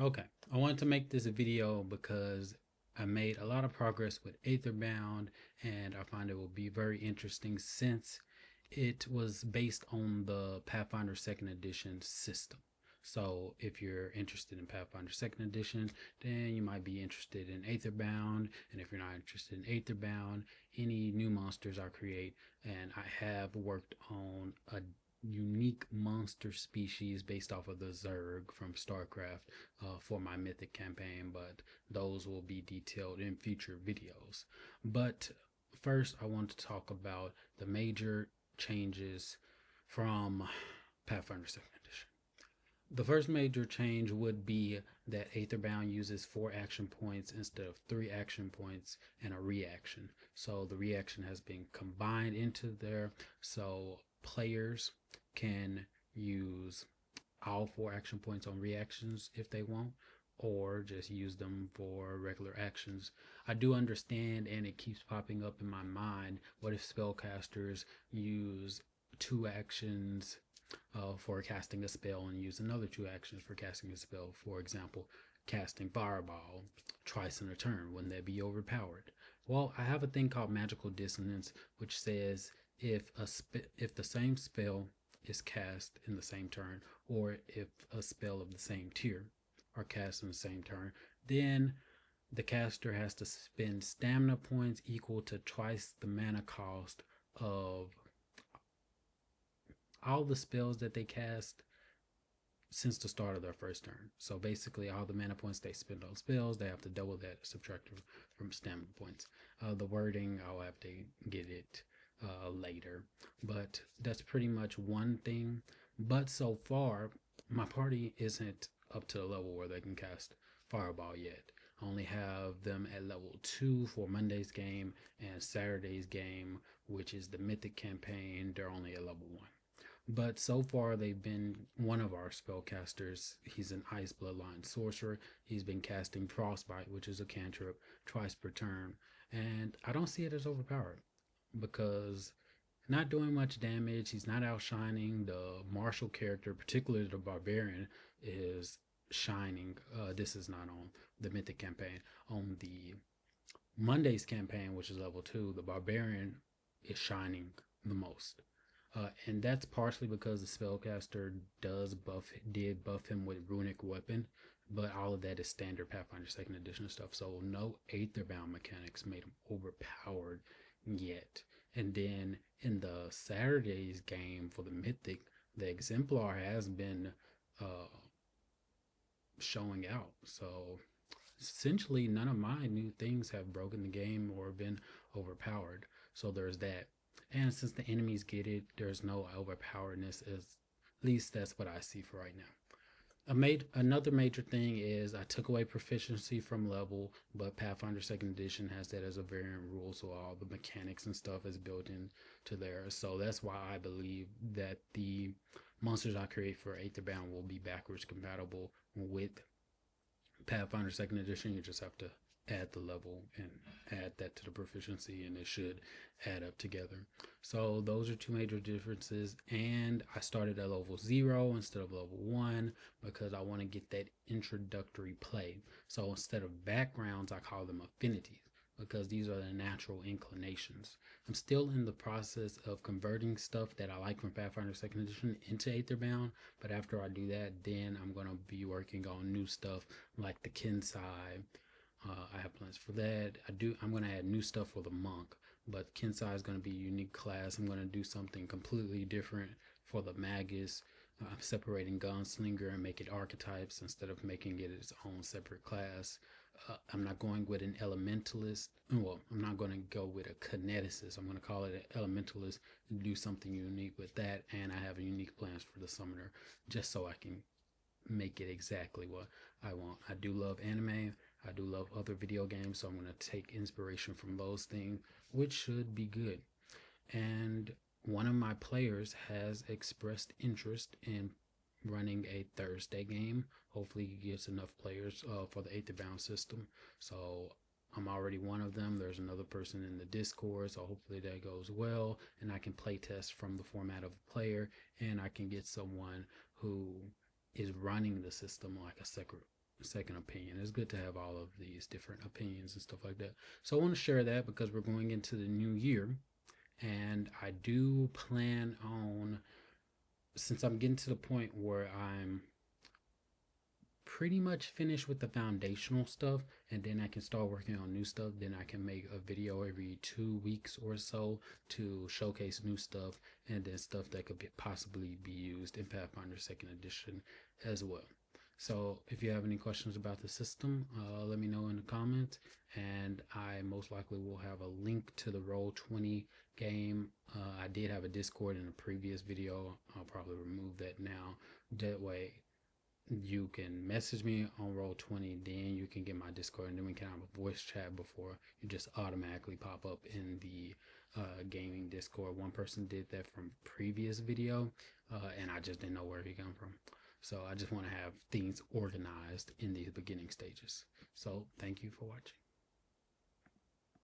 Okay, I wanted to make this video because I made a lot of progress with Aetherbound, and I find it will be very interesting since it was based on the Pathfinder 2nd Edition system. So if you're interested in Pathfinder 2nd Edition, then you might be interested in Aetherbound, and if you're not interested in Aetherbound, any new monsters I create, and I have worked on a unique monster species based off of the Zerg from StarCraft for my Mythic campaign, but those will be detailed in future videos. But first, I want to talk about the major changes from Pathfinder 2nd Edition. The first major change would be that Aetherbound uses 4 action points instead of 3 action points and a reaction. So the reaction has been combined into there, so players can use all 4 action points on reactions if they want, or just use them for regular actions. I do understand, and it keeps popping up in my mind, what if spellcasters use 2 actions for casting a spell and use another 2 actions for casting a spell? For example, casting Fireball twice in a turn. Wouldn't that be overpowered? Well, I have a thing called magical dissonance, which says if the same spell is cast in the same turn, or if a spell of the same tier are cast in the same turn, then the caster has to spend stamina points equal to twice the mana cost of all the spells that they cast since the start of their first turn. So basically, all the mana points they spend on spells, they have to double that, subtracted from stamina points. The wording, I'll have to get it later, but that's pretty much one thing. But so far, my party isn't up to the level where they can cast Fireball yet. I only have them at level 2 for Monday's game, and Saturday's game, which is the Mythic campaign, they're only at level 1. But so far, they've been one of our spellcasters. He's an Ice Bloodline sorcerer. He's been casting Frostbite, which is a cantrip, twice per turn. And I don't see it as overpowered because not doing much damage. He's not outshining the martial character, particularly the barbarian, is shining. This is not on the Mythic campaign. On the Monday's campaign, which is level 2, the barbarian is shining the most. And that's partially because the spellcaster did buff him with runic weapon, but all of that is standard Pathfinder 2nd Edition stuff. So no Aetherbound mechanics made him overpowered yet. And then in the Saturday's game for the Mythic, the Exemplar has been showing out. So essentially, none of my new things have broken the game or been overpowered. So there's that. And since the enemies get it, there's no overpoweredness. At least that's what I see for right now. Another major thing is I took away proficiency from level, but Pathfinder 2nd Edition has that as a variant rule, so all the mechanics and stuff is built into there. So that's why I believe that the monsters I create for Aetherbound will be backwards compatible with Pathfinder 2nd Edition. You just have to add the level and add that to the proficiency, and it should add up together. So those are 2 major differences. And I started at level 0 instead of level 1 because I want to get that introductory play. So instead of backgrounds, I call them affinities because these are the natural inclinations. I'm still in the process of converting stuff that I like from Pathfinder 2nd Edition into Aetherbound, but after I do that, then I'm going to be working on new stuff like the Kensai. I have plans for that. I'm going to add new stuff for the monk, but Kensai is going to be a unique class. I'm going to do something completely different for the magus. I'm separating gunslinger and make it archetypes instead of making it its own separate class. I'm not going with an elementalist. Well, I'm not going to go with a kineticist. I'm going to call it an elementalist and do something unique with that. And I have unique plans for the summoner just so I can make it exactly what I want. I do love anime. I do love other video games, so I'm going to take inspiration from those things, which should be good. And one of my players has expressed interest in running a Thursday game. Hopefully he gets enough players for the Aetherbound system. So I'm already one of them. There's another person in the Discord, so hopefully that goes well. And I can play test from the format of a player, and I can get someone who is running the system like a second opinion. It's good to have all of these different opinions and stuff like that. So I want to share that because we're going into the new year, and I do plan on, since I'm getting to the point where I'm pretty much finished with the foundational stuff, and then I can start working on new stuff. Then I can make a video every 2 weeks or so to showcase new stuff, and then stuff that could possibly be used in Pathfinder Second Edition as well. So if you have any questions about the system, let me know in the comments, and I most likely will have a link to the Roll20 game. I did have a Discord in a previous video. I'll probably remove that now. That way you can message me on Roll20, then you can get my Discord, and then we can have a voice chat before you just automatically pop up in the gaming Discord. One person did that from previous video, and I just didn't know where he come from. So I just want to have things organized in these beginning stages. So thank you for watching.